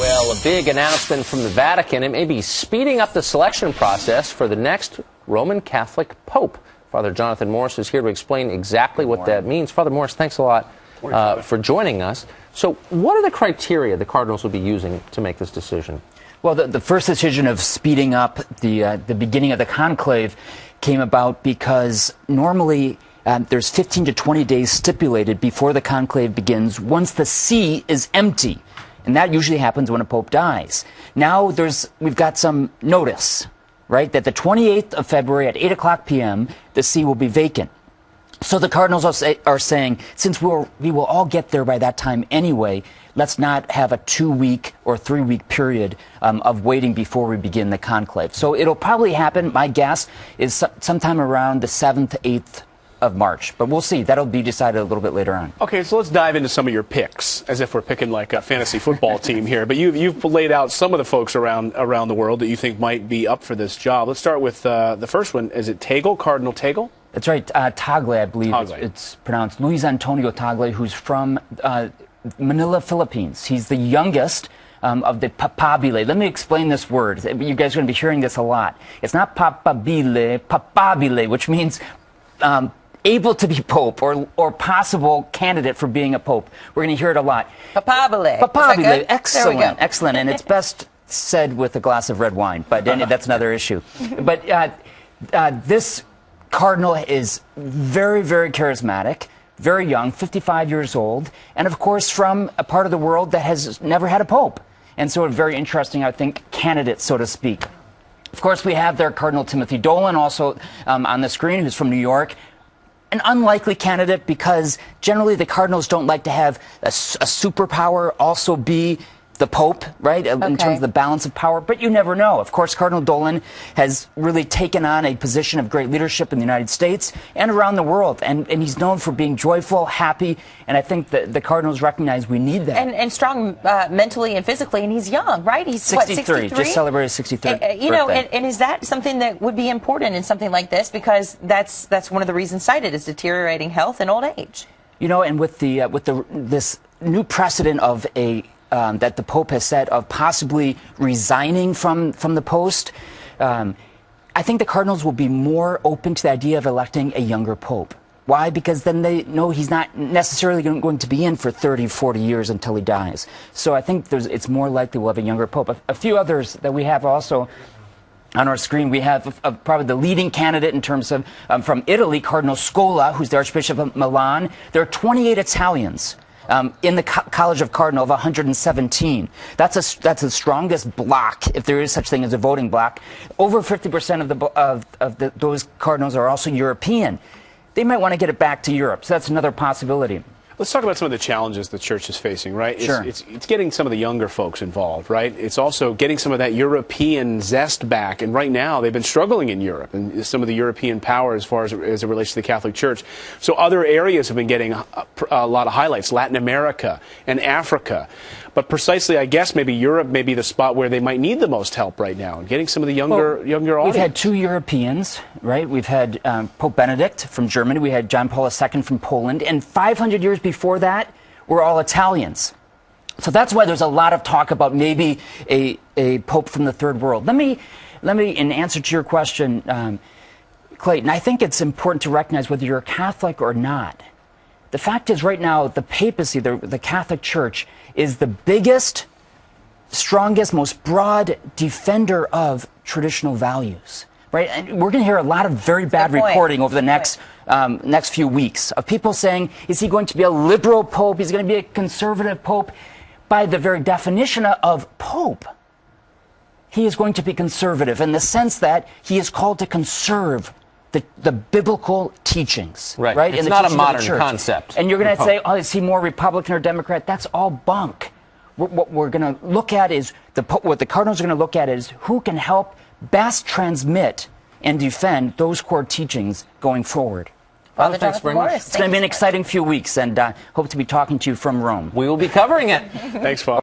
Well, a big announcement from the Vatican. It may be speeding up the selection process for the next Roman Catholic Pope. Father Jonathan Morris is here to explain exactly what that means. Father Morris, thanks a lot for joining us. So what are the criteria the Cardinals will be using to make this decision? Well, the first decision of speeding up the beginning of the conclave came about because normally there's 15 to 20 days stipulated before the conclave begins once the see is empty. And that usually happens when a pope dies. Now we've got some notice, right, that the 28th of February at 8 o'clock p.m., the see will be vacant. So the Cardinals are saying, since we will all get there by that time anyway, let's not have a 2-week or 3-week period of waiting before we begin the conclave. So it'll probably happen, my guess, is sometime around the 7th, 8th of March. But we'll see. That'll be decided a little bit later on. Okay, so let's dive into some of your picks, as if we're picking like a fantasy football team here. But you've laid out some of the folks around the world that you think might be up for this job. Let's start with the first one. Is it Tagle, Cardinal Tagle? That's right. Tagle, I believe it's pronounced. Luis Antonio Tagle, who's from Manila, Philippines. He's the youngest of the papabile. Let me explain this word. You guys are going to be hearing this a lot. It's not papabile, papabile, which means able to be pope or possible candidate for being a pope. We're going to hear it a lot. Papabile. Papabile. Excellent. Excellent. And it's best said with a glass of red wine, but that's another issue. But this cardinal is very, very charismatic, very young, 55 years old, and of course from a part of the world that has never had a pope. And so a very interesting, I think, candidate, so to speak. Of course, we have there Cardinal Timothy Dolan also on the screen, who's from New York. An unlikely candidate because generally the Cardinals don't like to have a superpower also be the Pope, right, in terms of the balance of power. But you never know. Of course, Cardinal Dolan has really taken on a position of great leadership in the United States and around the world. And he's known for being joyful, happy, and I think the Cardinals recognize we need that. And strong mentally and physically, and he's young, right? He's 63, just celebrated 63rd You know, birthday. and is that something that would be important in something like this? Because that's one of the reasons cited is deteriorating health and old age. You know, and with this new precedent of that the Pope has set of possibly resigning from the post, I think the Cardinals will be more open to the idea of electing a younger Pope. Why? Because then they know he's not necessarily going to be in for 30, 40 years until he dies. So I think it's more likely we'll have a younger Pope. A few others that we have also on our screen, we have probably the leading candidate in terms of, from Italy, Cardinal Scola, who's the Archbishop of Milan. There are 28 Italians in the College of Cardinal of 117. That's the strongest block, if there is such thing as a voting block. Over 50% of those cardinals are also European. They might want to get it back to Europe, so that's another possibility. Let's talk about some of the challenges the church is facing, right? Sure. It's getting some of the younger folks involved, right? It's also getting some of that European zest back. And right now, they've been struggling in Europe and some of the European power as far as it relates to the Catholic Church. So other areas have been getting a lot of highlights, Latin America and Africa. But precisely, I guess, maybe Europe may be the spot where they might need the most help right now, and getting some of the younger audience. We've had 2 Europeans, right? We've had Pope Benedict from Germany. We had John Paul II from Poland. And 500 years before that, we're all Italians. So that's why there's a lot of talk about maybe a Pope from the Third World. Let me, in answer to your question, Clayton, I think it's important to recognize whether you're a Catholic or not. The fact is, right now, the papacy, the Catholic Church, is the biggest, strongest, most broad defender of traditional values, right? And we're going to hear a lot of very bad reporting over the next few weeks of people saying, is he going to be a liberal pope? Is he going to be a conservative pope? By the very definition of pope, he is going to be conservative in the sense that he is called to conserve the biblical teachings, right? It's not a modern concept. And you're going to say, oh, is he more Republican or Democrat? That's all bunk. What we're going to look at is, what the Cardinals are going to look at is who can help best transmit and defend those core teachings going forward. Father, thanks very much. It's going to be an exciting few weeks, and hope to be talking to you from Rome. We will be covering it. Thanks, Father.